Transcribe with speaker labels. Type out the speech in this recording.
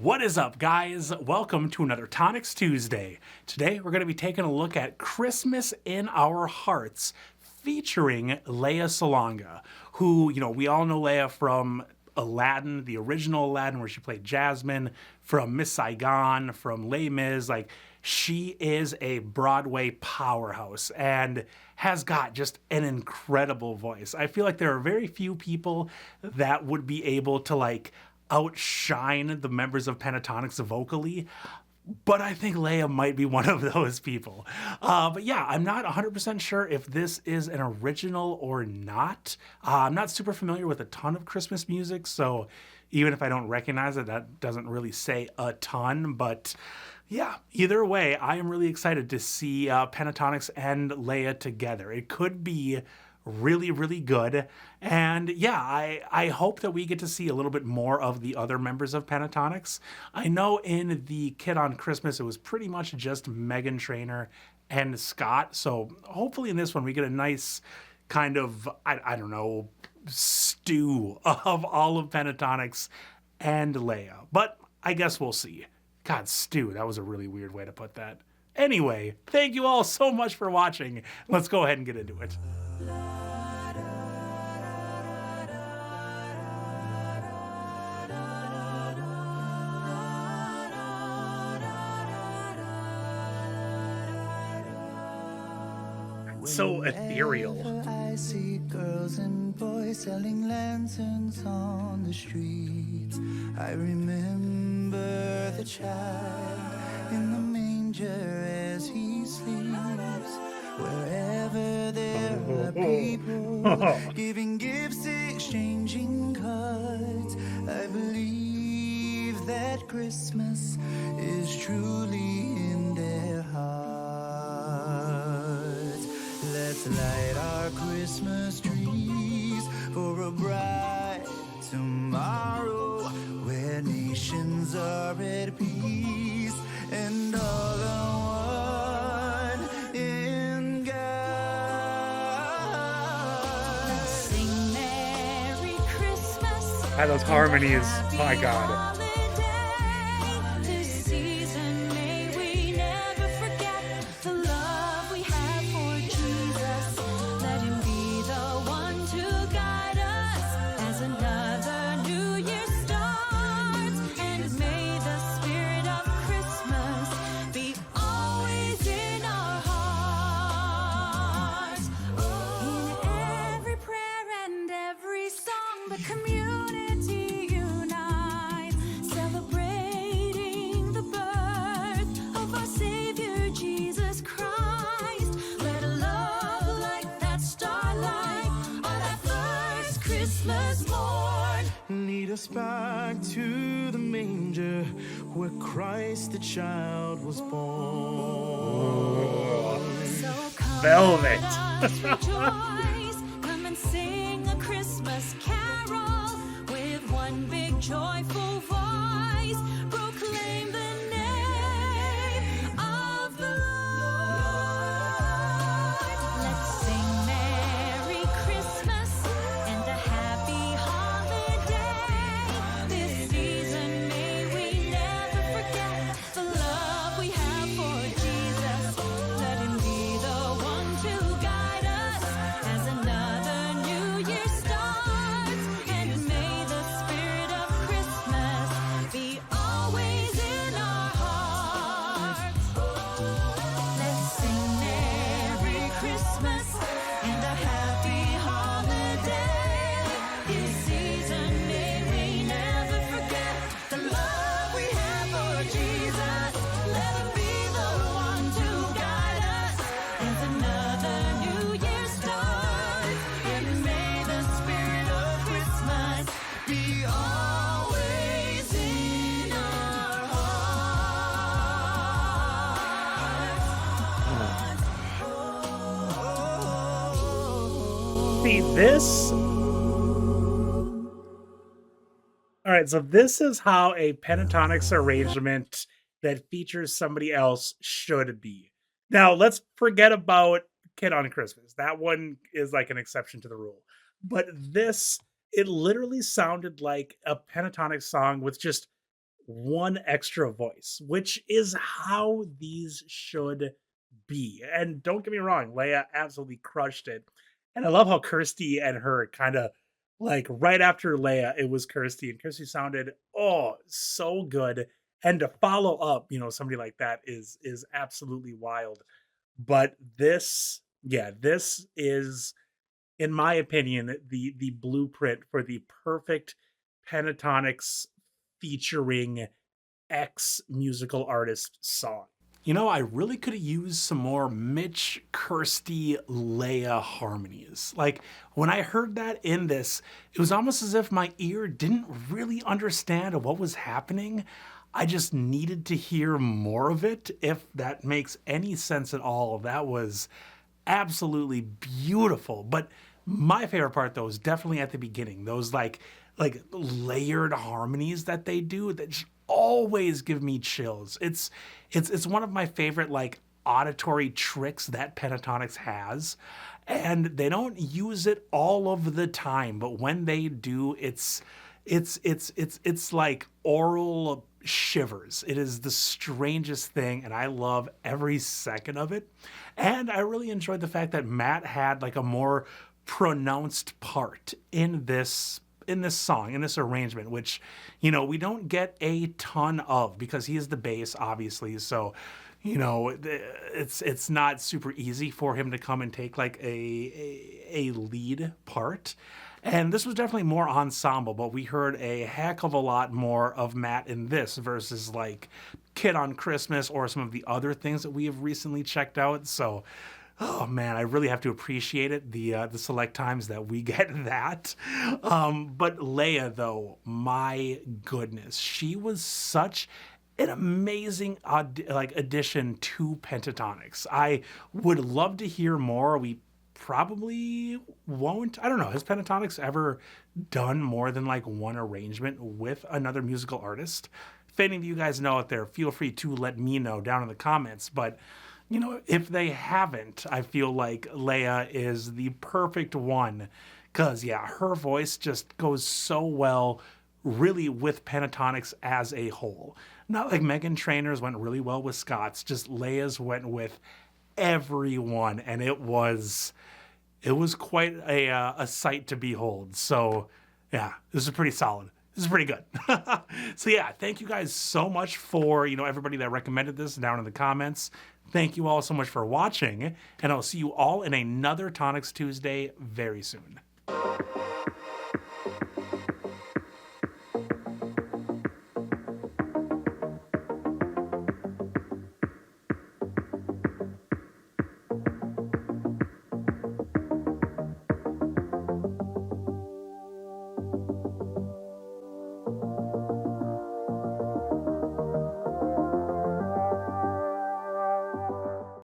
Speaker 1: What is up, guys? Welcome to another Tonix Tuesday. Today, we're going to be taking a look at Christmas in Our Hearts, featuring Lea Salonga, who, we all know Lea from Aladdin, the original Aladdin, where she played Jasmine, from Miss Saigon, from Les Mis. She is a Broadway powerhouse and has got just an incredible voice. I feel like there are very few people that would be able to, outshine the members of Pentatonix vocally, but I think Lea might be one of those people. But yeah, I'm not 100% sure if this is an original or not. I'm not super familiar with a ton of Christmas music, so even if I don't recognize it, that doesn't really say a ton. But yeah, either way, I am really excited to see Pentatonix and Lea together. It could be really, really good. And yeah, I hope that we get to see a little bit more of the other members of Pentatonix. I know in the Kid on Christmas, it was pretty much just Meghan Trainor and Scott. So hopefully in this one, we get a nice kind of, I don't know, stew of all of Pentatonix and Lea. But I guess we'll see. God, stew, that was a really weird way to put that. Anyway, thank you all so much for watching. Let's go ahead and get into it. So ethereal.
Speaker 2: I see girls and boys selling lanterns on the streets. I remember the child in the manger as he sleeps. Wherever there are people giving gifts, exchanging cards, I believe that Christmas is truly in their hearts. Let's light our Christmas trees for a bright tomorrow where nations are at peace and all are one in God. Sing Merry Christmas.
Speaker 1: Those harmonies, my God.
Speaker 2: Lead us back to the manger where Christ the child was born.
Speaker 1: So Velvet.
Speaker 3: Rejoice, come and sing a Christmas carol with one big joyful voice. Proclaim the name of the Lord. Let's sing Merry Christmas and a happy holiday. This season may we never forget the love we have for Jesus. Let him be the one to guide us as another new year starts. And may the spirit of Christmas be always in our hearts. Let's sing Merry Christmas and a happy holiday. This season may we never forget the love we have for Jesus. Let him be the one to guide us as another new year starts. And may the spirit of Christmas be always in our hearts.
Speaker 1: See, this... All right, so this is how a Pentatonix arrangement that features somebody else should be. Now, let's forget about Kid on Christmas. That one is like an exception to the rule. But this, it literally sounded like a Pentatonix song with just one extra voice, which is how these should be. And don't get me wrong, Leia absolutely crushed it. And I love how Kirsty and her kind of like right after Leia, it was Kirsty, and Kirsty sounded so good. And to follow up, somebody like that is absolutely wild. But this, yeah, this is, in my opinion, the blueprint for the perfect Pentatonix featuring X musical artist song. I really could have used some more Mitch, Kirsty, Leia harmonies. Like, when I heard that in this, it was almost as if my ear didn't really understand what was happening. I just needed to hear more of it, if that makes any sense at all. That was absolutely beautiful. But my favorite part, though, is definitely at the beginning. Those like layered harmonies that they do that just always give me chills. It's one of my favorite like auditory tricks that Pentatonix has, and they don't use it all of the time, but when they do, it's like oral shivers. It is the strangest thing, and I love every second of it. And I really enjoyed the fact that Matt had like a more pronounced part in this song, in this arrangement, which we don't get a ton of because he is the bass, obviously. So it's not super easy for him to come and take like a lead part. And this was definitely more ensemble, but we heard a heck of a lot more of Matt in this versus like Kid on Christmas or some of the other things that we have recently checked out. So, oh man, I really have to appreciate it, the select times that we get that. But Leia, though, my goodness, she was such an amazing addition to Pentatonix. I would love to hear more. We probably won't. I don't know. Has Pentatonix ever done more than like one arrangement with another musical artist? If any of you guys know out there, feel free to let me know down in the comments. But if they haven't, I feel like Leia is the perfect one. Because, yeah, her voice just goes so well, really, with Pentatonix as a whole. Not like Meghan Trainor's went really well with Scott's, just Leia's went with everyone. And it was quite a sight to behold. So, yeah, this is pretty solid. This is pretty good. So yeah, thank you guys so much for, everybody that recommended this down in the comments. Thank you all so much for watching, and I'll see you all in another Tonix Tuesday very soon.